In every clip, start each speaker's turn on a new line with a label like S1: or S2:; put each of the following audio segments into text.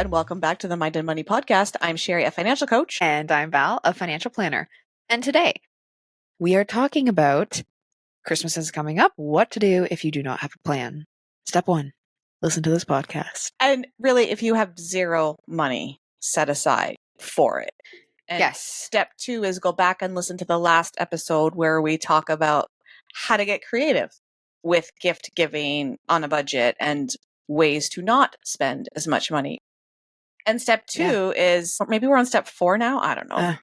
S1: and welcome back to the Mind and Money podcast. I'm Sherry, a financial coach.
S2: And I'm Val, a financial planner. And today we are talking about Christmas is coming up, what to do if you do not have a plan. Step 1, listen to this podcast.
S1: And really, if you have zero money set aside for it. And
S2: Yes.
S1: Step 2 is go back and listen to the last episode where we talk about how to get creative with gift giving on a budget and ways to not spend as much money. And step 2 is, maybe we're on step 4 now. I don't know.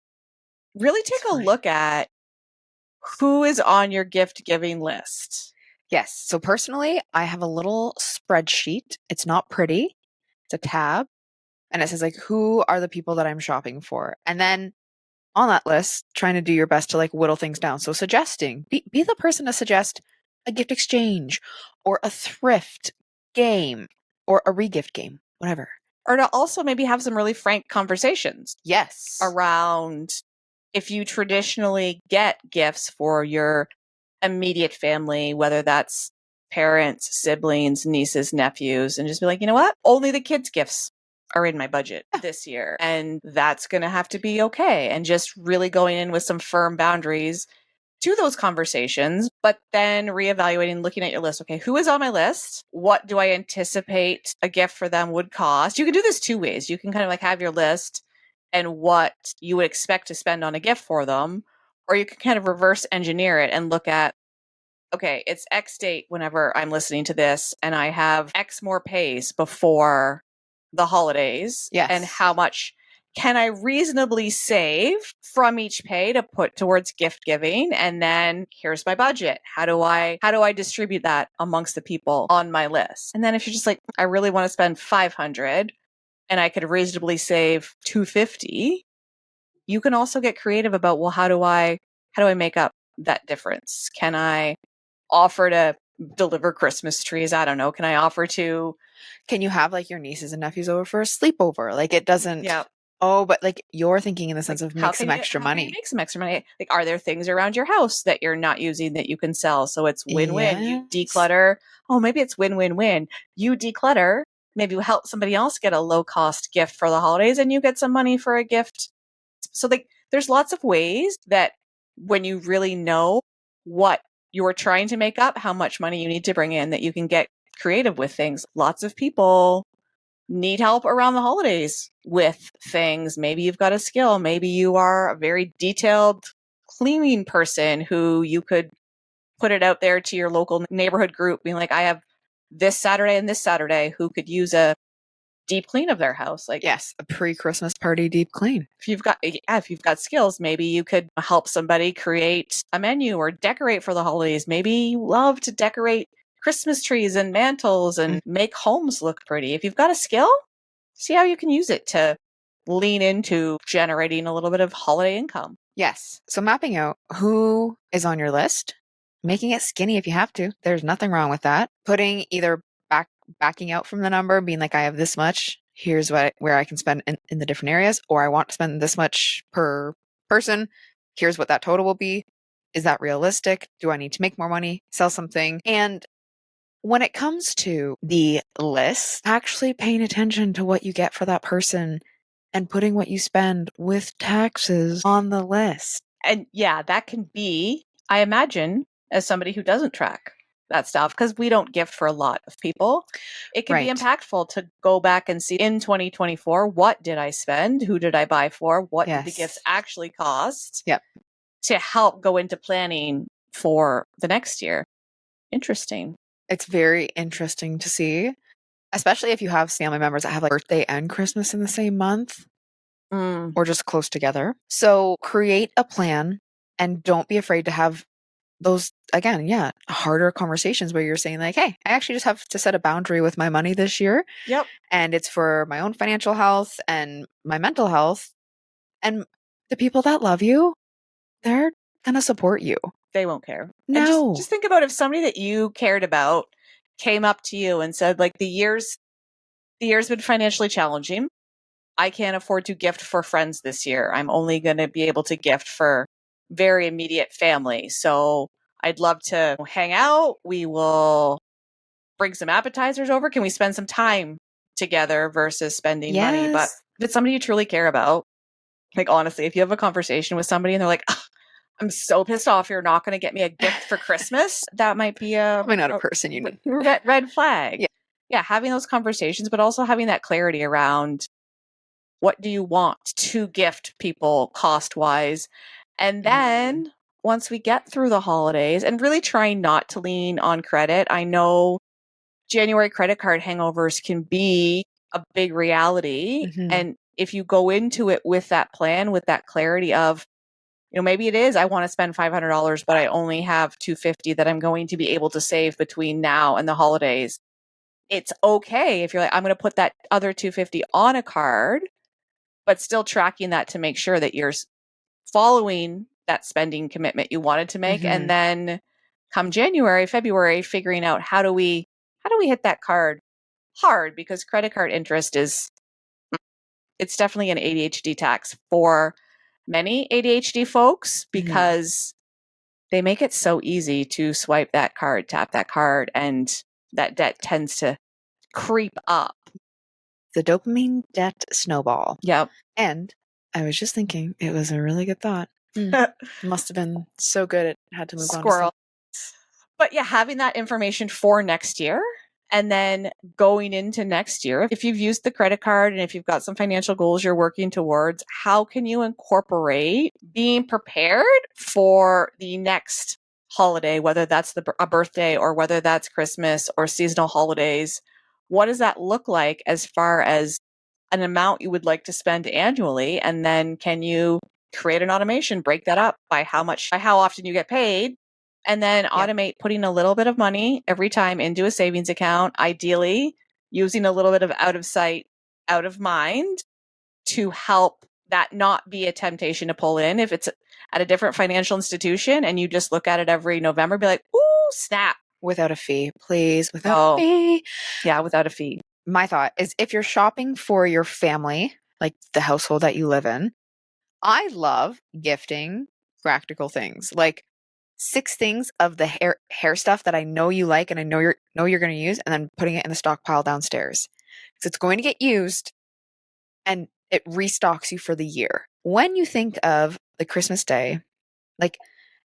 S1: Really take a look at who is on your gift giving list.
S2: Yes. So personally, I have a little spreadsheet. It's not pretty. It's a tab. And it says like, who are the people that I'm shopping for? And then on that list, trying to do your best to like whittle things down. So suggesting, be the person to suggest a gift exchange or a thrift game or a regift game, whatever.
S1: Or to also maybe have some really frank conversations.
S2: Yes.
S1: Around if you traditionally get gifts for your immediate family, whether that's parents, siblings, nieces, nephews, and just be like, you know what? Only the kids' gifts are in my budget this year. And that's going to have to be okay. And just really going in with some firm boundaries to those conversations, but then reevaluating, looking at your list. Okay, who is on my list? What do I anticipate a gift for them would cost? You can do this 2 ways. You can kind of like have your list and what you would expect to spend on a gift for them, or you can kind of reverse engineer it and look at, okay, it's X date whenever I'm listening to this, and I have X more pays before the holidays.
S2: Yes.
S1: And how much can I reasonably save from each pay to put towards gift giving? And then here's my budget. How do I distribute that amongst the people on my list? And then if you're just like, I really want to spend $500 and I could reasonably save $250, you can also get creative about, well, how do I make up that difference? Can I offer to deliver Christmas trees? I don't know. Can
S2: you have like your nieces and nephews over for a sleepover? Like it doesn't.
S1: Yeah.
S2: Oh, but like you're thinking in the sense
S1: like,
S2: of make some extra money.
S1: Make some extra money. Like, are there things around your house that you're not using that you can sell? So it's win-win.
S2: Yes.
S1: You declutter. Oh, maybe it's win-win-win. You declutter. Maybe you help somebody else get a low-cost gift for the holidays, and you get some money for a gift. So like, there's lots of ways that when you really know what you're trying to make up, how much money you need to bring in, that you can get creative with things. Lots of people need help around the holidays with things. Maybe you've got a skill. Maybe you are a very detailed cleaning person who you could put it out there to your local neighborhood group, being like, I have this Saturday and this Saturday who could use a deep clean of their house. Like,
S2: yes, a pre-Christmas party deep clean.
S1: If you've got skills, maybe you could help somebody create a menu or decorate for the holidays. Maybe you love to decorate Christmas trees and mantles and make homes look pretty. If you've got a skill, see how you can use it to lean into generating a little bit of holiday income.
S2: Yes. So mapping out who is on your list, making it skinny if you have to. There's nothing wrong with that. Putting either backing out from the number, being like, I have this much. Here's where I can spend in the different areas, or I want to spend this much per person. Here's what that total will be. Is that realistic? Do I need to make more money, sell something? And when it comes to the list, actually paying attention to what you get for that person and putting what you spend with taxes on the list.
S1: And yeah, that can be, I imagine, as somebody who doesn't track that stuff, because we don't gift for a lot of people, it can be impactful to go back and see in 2024, what did I spend? Who did I buy for? What did the gifts actually cost?
S2: Yep.
S1: To help go into planning for the next year. Interesting.
S2: It's very interesting to see, especially if you have family members that have like birthday and Christmas in the same month or just close together. So create a plan and don't be afraid to have those, again, harder conversations where you're saying like, hey, I actually just have to set a boundary with my money this year.
S1: Yep.
S2: And it's for my own financial health and my mental health. And the people that love you, they're going to support you.
S1: They won't care.
S2: No.
S1: And just think about if somebody that you cared about came up to you and said, like, the year's been financially challenging. I can't afford to gift for friends this year. I'm only going to be able to gift for very immediate family. So I'd love to hang out. We will bring some appetizers over. Can we spend some time together versus spending money. But
S2: Yes.
S1: if it's somebody you truly care about, like honestly, if you have a conversation with somebody and they're like, "Ugh, I'm so pissed off you're not going to get me a gift for Christmas," that might be
S2: Probably not a person you need.
S1: red flag.
S2: Yeah.
S1: Yeah, having those conversations, but also having that clarity around what do you want to gift people cost wise. And then once we get through the holidays and really trying not to lean on credit, I know January credit card hangovers can be a big reality.
S2: Mhm.
S1: And if you go into it with that plan, with that clarity of, maybe it is I want to spend $500, but I only have $250 that I'm going to be able to save between now and the holidays. It's okay if you're like, I'm going to put that other $250 on a card, but still tracking that to make sure that you're following that spending commitment you wanted to make. And then come January, February, figuring out how do we hit that card hard, because credit card interest it's definitely an ADHD tax for many ADHD folks, because they make it so easy to swipe that card, tap that card, and that debt tends to creep up.
S2: The dopamine debt snowball.
S1: Yep.
S2: And I was just thinking, it was a really good thought. Must have been so good it had to move on.
S1: Squirrel. But yeah, having that information for next year, and then going into next year, if you've used the credit card and if you've got some financial goals you're working towards, how can you incorporate being prepared for the next holiday, whether that's a birthday or whether that's Christmas or seasonal holidays? What does that look like as far as an amount you would like to spend annually? And then can you create an automation, break that up by how often you get paid, and then automate putting a little bit of money every time into a savings account, ideally using a little bit of out of sight, out of mind to help that not be a temptation to pull in. If it's at a different financial institution and you just look at it every November, be like, ooh, snap.
S2: Without a fee, please. Without a fee.
S1: Yeah, without a fee.
S2: My thought is, if you're shopping for your family, like the household that you live in, I love gifting practical things, like 6 things of the hair stuff that I know you like and I know you're going to use, and then putting it in the stockpile downstairs, because it's going to get used and it restocks you for the year. When you think of the Christmas day,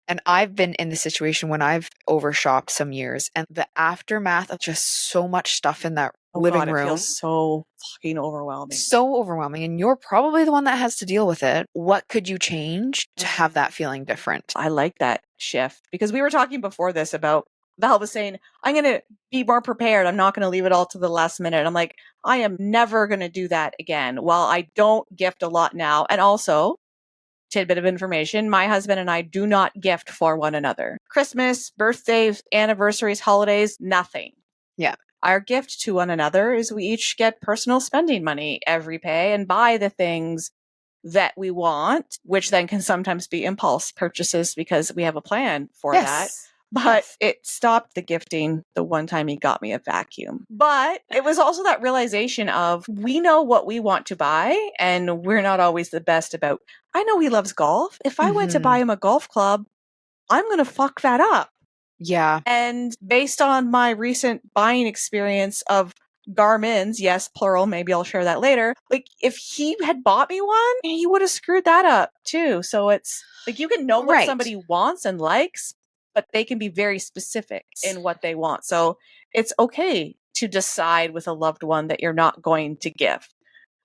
S2: and I've been in the situation when I've overshopped some years, and the aftermath of just so much stuff in that living room.
S1: It feels so fucking overwhelming.
S2: So overwhelming. And you're probably the one that has to deal with it. What could you change to have that feeling different?
S1: I like that shift, because we were talking before this about Val was saying, I'm going to be more prepared. I'm not going to leave it all to the last minute. I'm like, I am never going to do that again. While I don't gift a lot now, and also, tidbit of information, my husband and I do not gift for one another. Christmas, birthdays, anniversaries, holidays, nothing.
S2: Yeah.
S1: Our gift to one another is we each get personal spending money every pay and buy the things that we want, which then can sometimes be impulse purchases because we have a plan for that. But it stopped the gifting the one time he got me a vacuum. But it was also that realization of, we know what we want to buy, and we're not always the best about, I know he loves golf. If I went to buy him a golf club, I'm going to fuck that up.
S2: Yeah.
S1: And based on my recent buying experience of Garmin's, yes, plural, maybe I'll share that later. Like, if he had bought me one, he would have screwed that up too. So it's like, you can know what somebody wants and likes, but they can be very specific in what they want. So it's okay to decide with a loved one that you're not going to gift.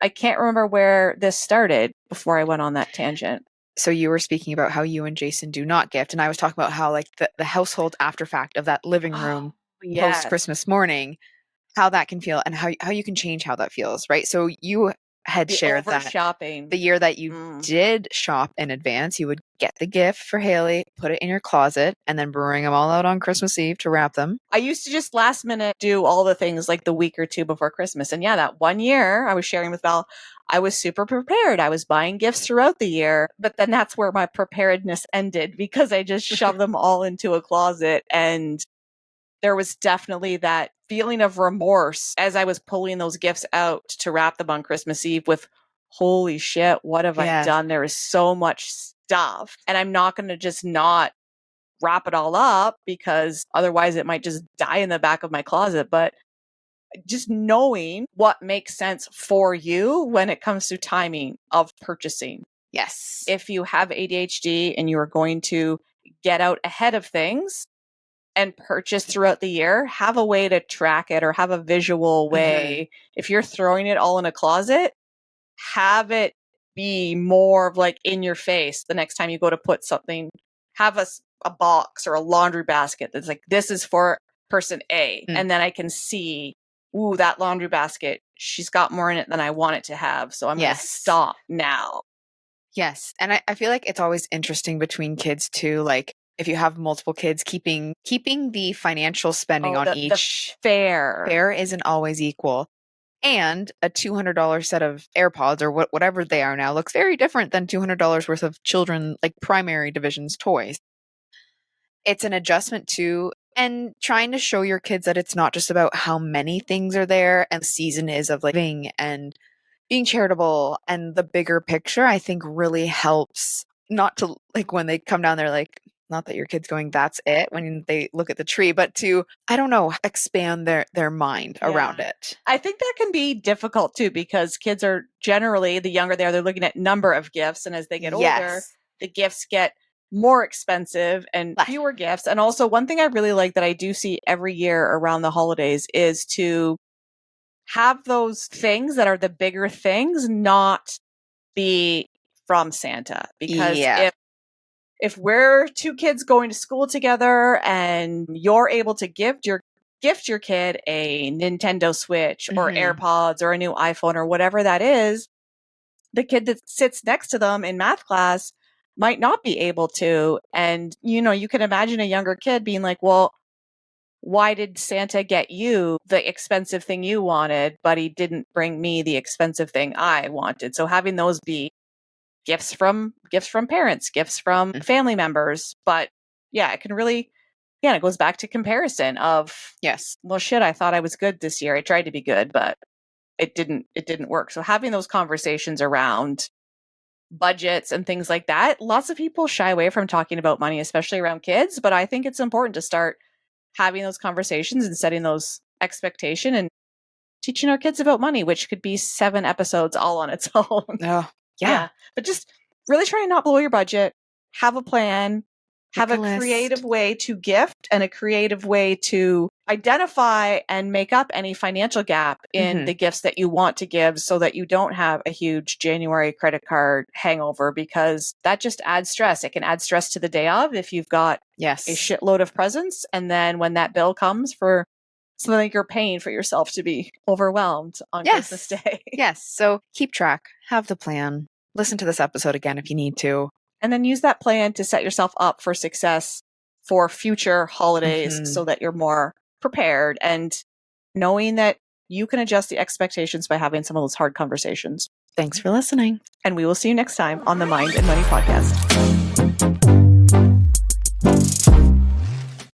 S1: I can't remember where this started before I went on that tangent.
S2: So you were speaking about how you and Jason do not gift, and I was talking about how, like, the household afterfact of that living room post Christmas morning, how that can feel and how you can change how that feels, right? So you had shared that
S1: shopping.
S2: The year that you did shop in advance, you would get the gift for Haley, put it in your closet, and then bring them all out on Christmas Eve to wrap them.
S1: I used to just last minute do all the things like the week or two before Christmas. And yeah, that one year I was sharing with Val, I was super prepared. I was buying gifts throughout the year, but then that's where my preparedness ended, because I just shoved them all into a closet. And there was definitely that feeling of remorse as I was pulling those gifts out to wrap them on Christmas Eve with, holy shit, what have I done? There is so much stuff. And I'm not going to just not wrap it all up, because otherwise it might just die in the back of my closet. But just knowing what makes sense for you when it comes to timing of purchasing.
S2: Yes.
S1: If you have ADHD and you are going to get out ahead of things and purchase throughout the year, have a way to track it or have a visual way. If you're throwing it all in a closet, have it be more of like in your face the next time you go to put something. Have a box or a laundry basket that's like, this is for person A. And then I can see, ooh, that laundry basket, she's got more in it than I want it to have. So I'm going to stop now.
S2: Yes. And I feel like it's always interesting between kids too. Like if you have multiple kids, keeping the financial spending on each
S1: fair
S2: isn't always equal. And a $200 set of AirPods or whatever they are now looks very different than $200 worth of children, like primary divisions toys. It's an adjustment too, and trying to show your kids that it's not just about how many things are there and the season is of living and being charitable, and the bigger picture, I think really helps. Not to like when they come down there, like, not that your kid's going, that's it, when they look at the tree, but to, I don't know, expand their mind around it.
S1: I think that can be difficult too, because kids are generally, the younger they are, they're looking at number of gifts. And as they get older, the gifts get more expensive and fewer gifts. And also one thing I really like that I do see every year around the holidays is to have those things that are the bigger things not be from Santa. Because if we're two kids going to school together and you're able to gift your kid a Nintendo Switch or AirPods or a new iPhone or whatever that is, the kid that sits next to them in math class might not be able to. And, you can imagine a younger kid being like, well, why did Santa get you the expensive thing you wanted, but he didn't bring me the expensive thing I wanted? So having those be gifts from parents, gifts from family members. But yeah, it can really, it goes back to comparison of, well, shit, I thought I was good this year. I tried to be good, but it didn't work. So having those conversations around budgets and things like that, lots of people shy away from talking about money, especially around kids. But I think it's important to start having those conversations and setting those expectations and teaching our kids about money, which could be 7 episodes all on its own. Yeah. But just really try and not blow your budget. Have a plan. Have a creative way to gift and a creative way to identify and make up any financial gap in the gifts that you want to give, so that you don't have a huge January credit card hangover, because that just adds stress. It can add stress to the day of if you've got a shitload of presents. And then when that bill comes for something like you're paying for yourself to be overwhelmed on Christmas Day.
S2: So keep track, have the plan, listen to this episode again if you need to.
S1: And then use that plan to set yourself up for success for future holidays so that you're more prepared, and knowing that you can adjust the expectations by having some of those hard conversations.
S2: Thanks for listening.
S1: And we will see you next time on the Mind and Money Podcast.